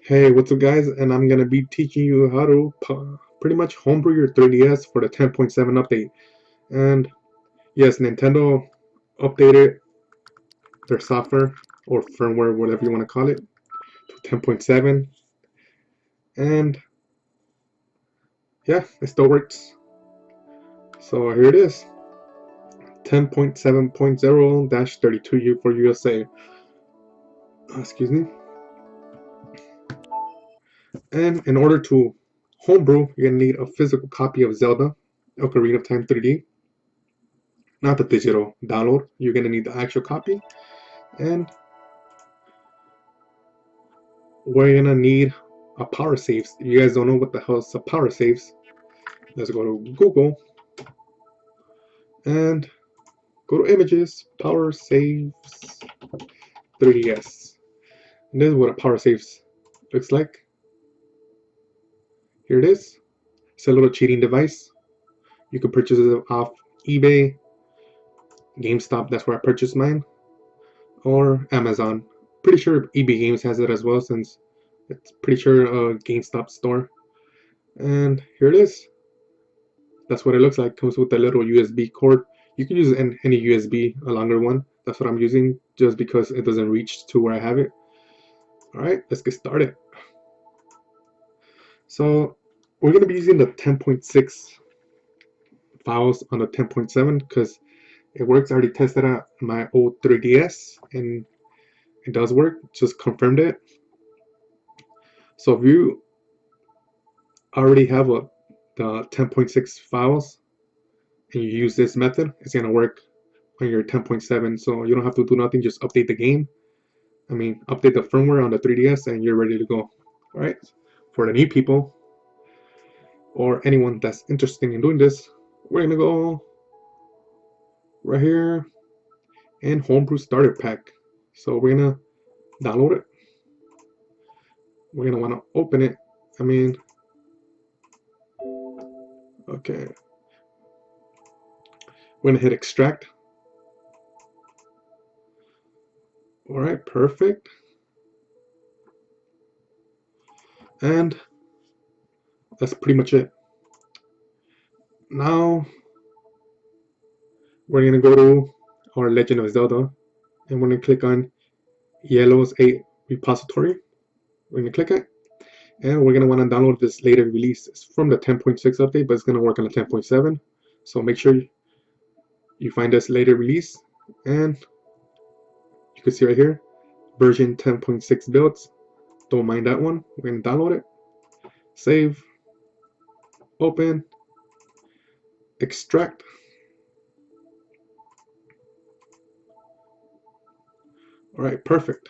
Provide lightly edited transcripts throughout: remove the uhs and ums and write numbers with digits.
Hey, what's up guys? And I'm gonna be teaching you how to pretty much homebrew your 3DS for the 10.7 update. And yes, Nintendo updated their software or firmware, whatever you want to call it, to 10.7. And yeah, it still works. So here it is, 10.7.0-32U for USA. Excuse me. And in order to homebrew, you're gonna need a physical copy of Zelda Ocarina of Time 3D. Not the digital download. You're gonna need the actual copy. And we're gonna need a PowerSaves. If you guys don't know what the hell is a PowerSaves, let's go to Google and go to Images, PowerSaves 3DS. And this is what a PowerSaves looks like. Here it is. It's a little cheating device. You can purchase it off eBay, GameStop, that's where I purchased mine, or Amazon. Pretty sure eBay Games has it as well, since it's pretty sure a GameStop store. And here it is. That's what it looks like. Comes with a little USB cord. You can use any USB, a longer one. That's what I'm using, just because it doesn't reach to where I have it. Alright, let's get started. So we're going to be using the 10.6 files on the 10.7 because it works. I already tested out my old 3DS and it does work. Just confirmed it. So if you already have the 10.6 files and you use this method, it's going to work on your 10.7. So you don't have to do nothing, just update the game. Update the firmware on the 3DS and you're ready to go. Alright, for the new people or anyone that's interested in doing this, we're gonna go right here in Homebrew Starter Pack. So we're gonna download it. We're gonna wanna open it. Okay. We're gonna hit extract. Alright, perfect. And that's pretty much it. Now we're gonna go to our Legend of Zelda and we're gonna click on Yellow's 8 repository. We're gonna click it and we're gonna want to download this later release. It's from the 10.6 update, but it's gonna work on the 10.7. So make sure you find this later release, and you can see right here, version 10.6 builds. Don't mind that one. We're gonna download it, save, open, extract. All right, perfect.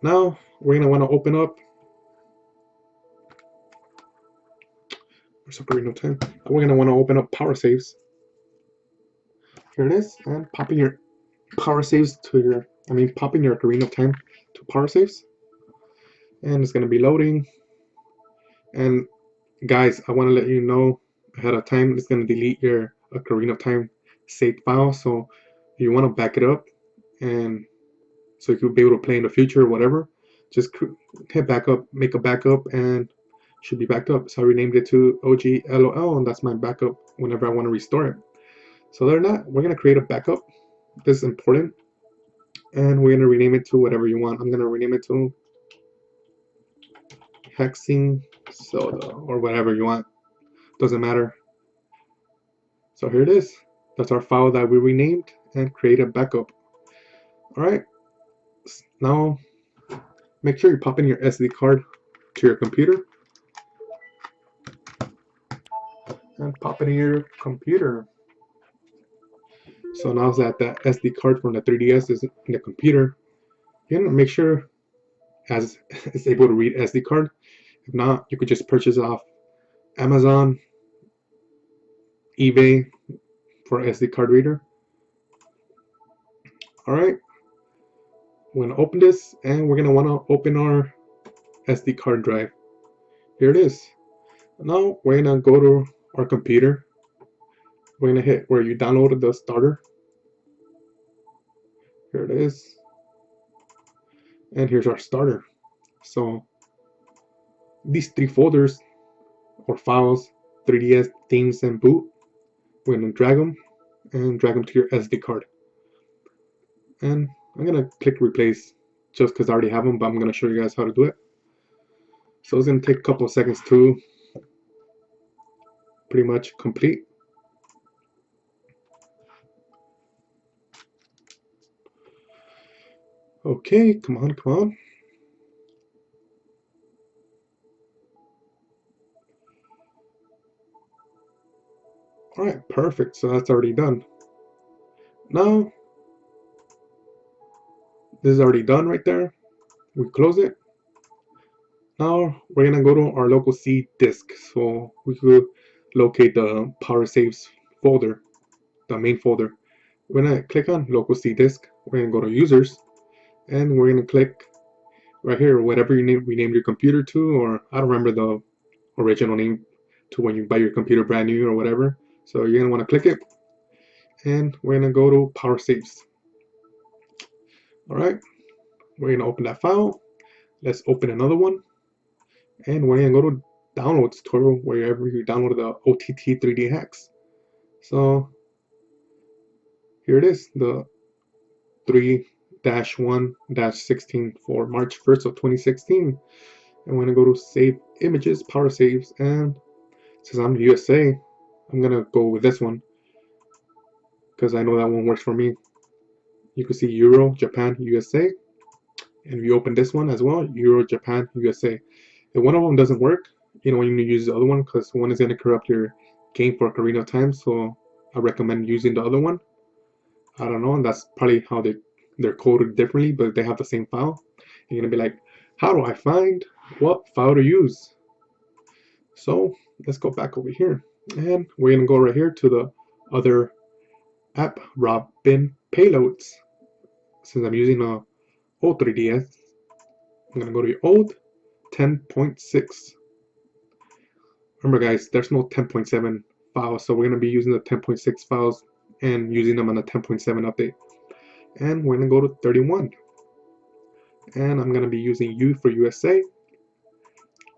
Now we're gonna want to open up Ocarina of Time. We're gonna want to open up PowerSaves. Here it is, and popping your PowerSaves to your, popping your Ocarina of Time to PowerSaves, and it's gonna be loading. And guys, I want to let you know ahead of time, it's gonna delete your Ocarina of Time saved file. So if you want to back it up, and so you could be able to play in the future or whatever, just hit backup, make a backup, and should be backed up. So I renamed it to OGLOL, and that's my backup whenever I want to restore it. So other than that, we're gonna create a backup. This is important, and we're gonna rename it to whatever you want. I'm gonna rename it to Hexing Soda or whatever you want. Doesn't matter. So here it is. That's our file that we renamed and create a backup. All right. Now make sure you pop in your SD card to your computer and pop it in your computer. So now that the SD card from the 3DS is in the computer, you're gonna make sure it's able to read SD card. If not, you could just purchase it off Amazon, eBay for SD card reader. All right, we're gonna open this and we're gonna want to open our SD card drive. Here it is. Now we're gonna go to our computer. We're gonna hit where you downloaded the starter. Here it is. And here's our starter. So these three folders or files, 3DS, themes, and boot, we're gonna drag them to your SD card. And I'm gonna click replace just because I already have them, but I'm gonna show you guys how to do it. So it's gonna take a couple of seconds to pretty much complete. Okay, come on, come on. Alright, perfect. So that's already done. Now, this is already done right there. We close it. Now, we're gonna go to our local C disk. So we could locate the PowerSaves folder, the main folder. We're gonna click on local C disk. We're gonna go to users, and we're gonna click right here, whatever you rename your computer to, or I don't remember the original name to when you buy your computer brand new or whatever. So you're gonna want to click it, and we're gonna go to PowerSaves. All right, we're gonna open that file. Let's open another one, and we're gonna go to downloads tutorial wherever you download the OTT 3D hacks. So here it is, the 3-1-16 for March 1st of 2016. And we're gonna go to save images, PowerSaves, and since I'm USA, I'm gonna go with this one because I know that one works for me. You can see Euro, Japan, USA, and if you open this one as well, Euro, Japan, USA. If one of them doesn't work, you know, you need to use the other one because one is gonna corrupt your game for Ocarina of Time. So I recommend using the other one. I don't know, and that's probably how they're coded differently, but they have the same file. You're gonna be like, how do I find what file to use? So let's go back over here, and we're gonna go right here to the other app, Robin payloads. Since I'm using a old 3DS, I'm gonna go to your old 10.6. Remember, guys, there's no 10.7 files, so we're gonna be using the 10.6 files and using them on the 10.7 update. And we're gonna go to 31, and I'm gonna be using U for USA,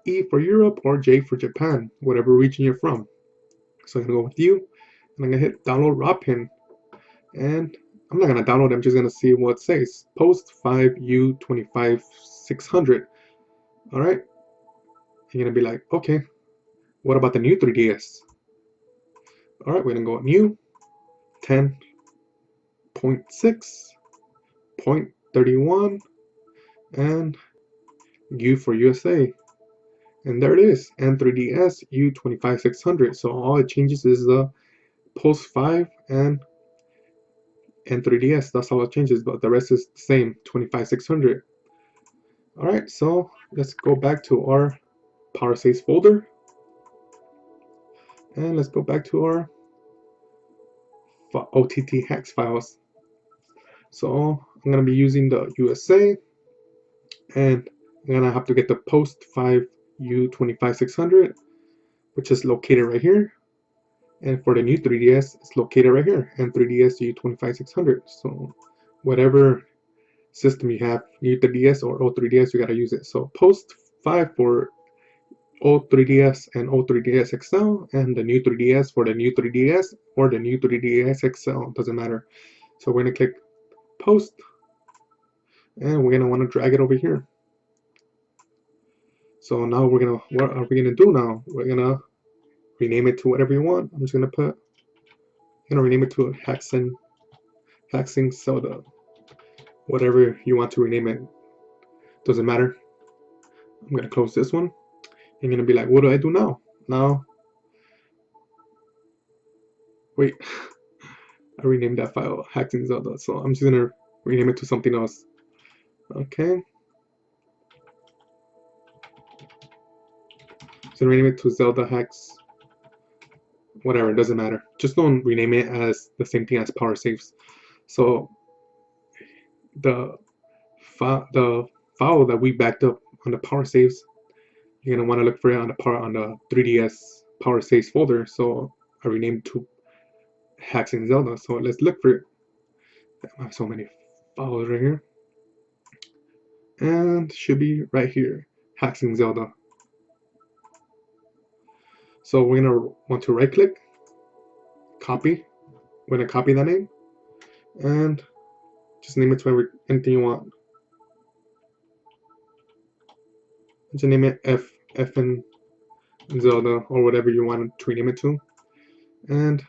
E for Europe, or J for Japan, whatever region you're from. So I'm gonna go with U, and I'm gonna hit download Robin. And I'm not gonna download it, I'm just gonna see what it says. Post 5U25600. Alright. You're gonna be like, okay, what about the new 3DS? Alright, we're gonna go new 10.6.31 and U for USA. And there it is, N3DS U25600. So all it changes is the post 5 and N3DS. That's all it changes, but the rest is the same, 25600. Alright, so let's go back to our PowerSaves folder, and let's go back to our OTT hacks files. So I'm gonna be using the USA, and I'm gonna have to get the post 5U25600, which is located right here. And for the new 3DS, it's located right here, and 3DS U25600. So whatever system you have, new 3DS or old 3DS, you gotta use it. So post 5 for old 3DS and old 3DS XL, and the new 3DS for the new 3DS or the new 3DS XL, doesn't matter. So we're gonna click post, and we're gonna want to drag it over here. So now what are we gonna do now? We're gonna rename it to whatever you want. I'm just gonna rename it to Haxing Soda. Whatever you want to rename it, doesn't matter. I'm gonna close this one. You're gonna be like, what do I do now? Now, wait, I renamed that file Haxing Zelda, so I'm just gonna rename it to something else. Okay. So rename it to Zelda Hacks. Whatever, it doesn't matter. Just don't rename it as the same thing as PowerSaves. So the file that we backed up on the PowerSaves, you're gonna want to look for it on the 3DS PowerSaves folder. So I renamed to Hacks in Zelda. So let's look for it. I have so many files right here. and should be right here, Hacking Zelda. So we're gonna want to right click, copy. We're gonna copy that name and just name it to anything you want. Just name it F and Zelda or whatever you want to rename it to. And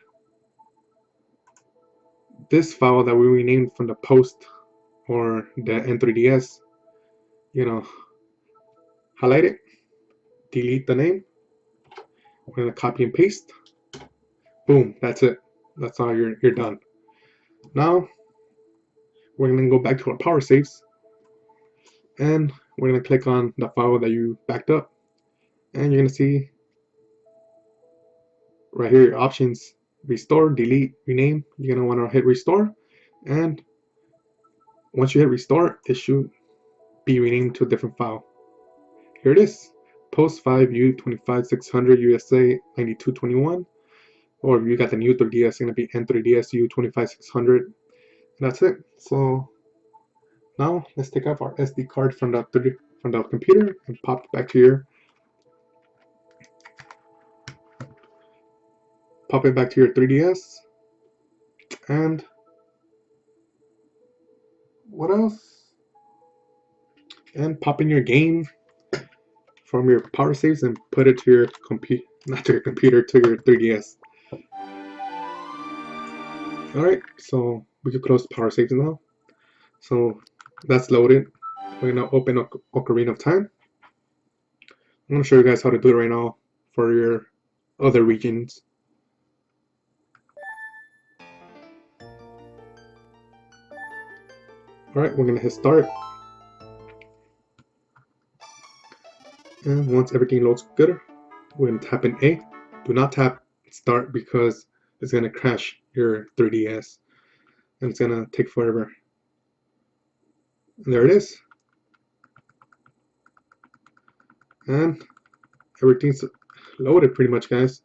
this file that we renamed from the post or the N3DS, you know, highlight it, delete the name. We're gonna copy and paste. Boom, that's it. That's all. You're done. Now we're gonna go back to our PowerSaves, and we're gonna click on the file that you backed up, and you're gonna see right here your options: restore, delete, rename. You're gonna want to hit restore, and once you hit restore, it should be renamed to a different file. Here it is: post 5U 25600 USA 9221. Or if you got the new 3DS, it's gonna be N3DS U 25600. And that's it. So now let's take off our SD card from the computer and pop it back to your pop it back to your 3DS. And what else? And pop in your game from your PowerSaves and put it to your computer, not to your computer, to your 3DS. Alright, so we can close the PowerSaves now. So that's loaded. We're gonna open up Ocarina of Time. I'm gonna show you guys how to do it right now for your other regions. Alright, we're gonna hit start. And once everything loads good, we're gonna tap in A. Do not tap start because it's gonna crash your 3DS and it's gonna take forever. And there it is. And everything's loaded pretty much, guys.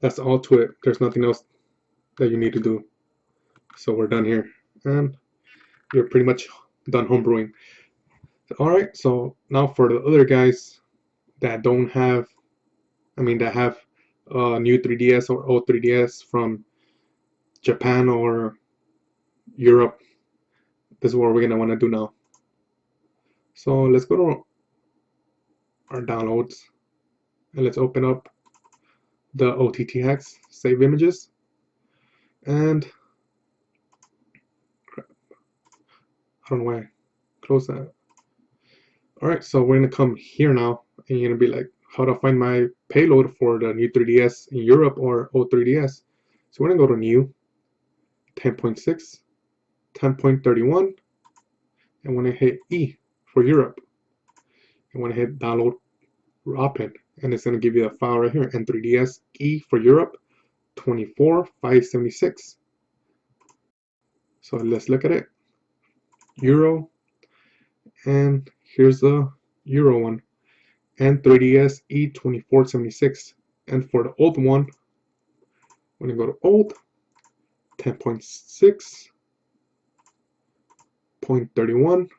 That's all to it. There's nothing else that you need to do. So we're done here. And you're pretty much done homebrewing. Alright, so now for the other guys that don't have, that have a new 3DS or old 3DS from Japan or Europe, this is what we're gonna want to do now. So let's go to our downloads and let's open up the OOTHAX save images. And crap, I don't know why I close that. Alright, so we're gonna come here now and you're gonna be like, how to find my payload for the new 3DS in Europe or old 3DS. So we're gonna go to new 10.6, 10.31, and when I hit E for Europe, and when I hit download open, and it's gonna give you a file right here, N3DS E for Europe 24576. So let's look at it. Euro, and here's the Euro one, N3DS E2476. And for the old one, when you go to old, 10.6.31,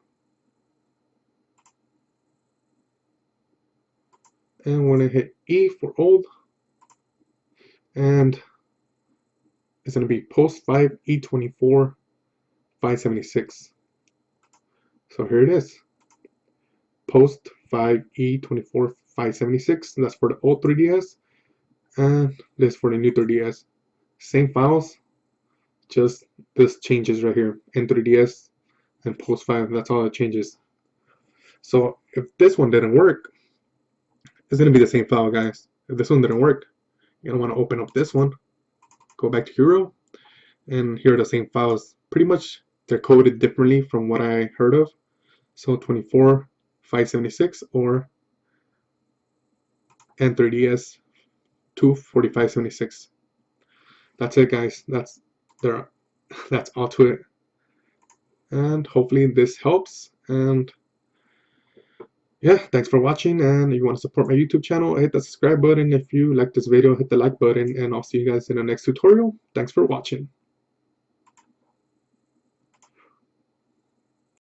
and when I hit E for old, and it's going to be post 5 E24 576. So here it is, post 5 E24 576. That's for the old 3DS, and this for the new 3DS. Same files, just this changes right here, N3DS and post 5. That's all it changes. So if this one didn't work, it's going to be the same file, guys. If this one didn't work, you're going to want to open up this one, go back to Euro, and here are the same files. Pretty much they're coded differently from what I heard of. So 24 576 or N3DS 24576. That's it, guys. That's all to it. And hopefully this helps. And yeah, thanks for watching. And if you want to support my YouTube channel, hit the subscribe button. If you like this video, hit the like button. And I'll see you guys in the next tutorial. Thanks for watching.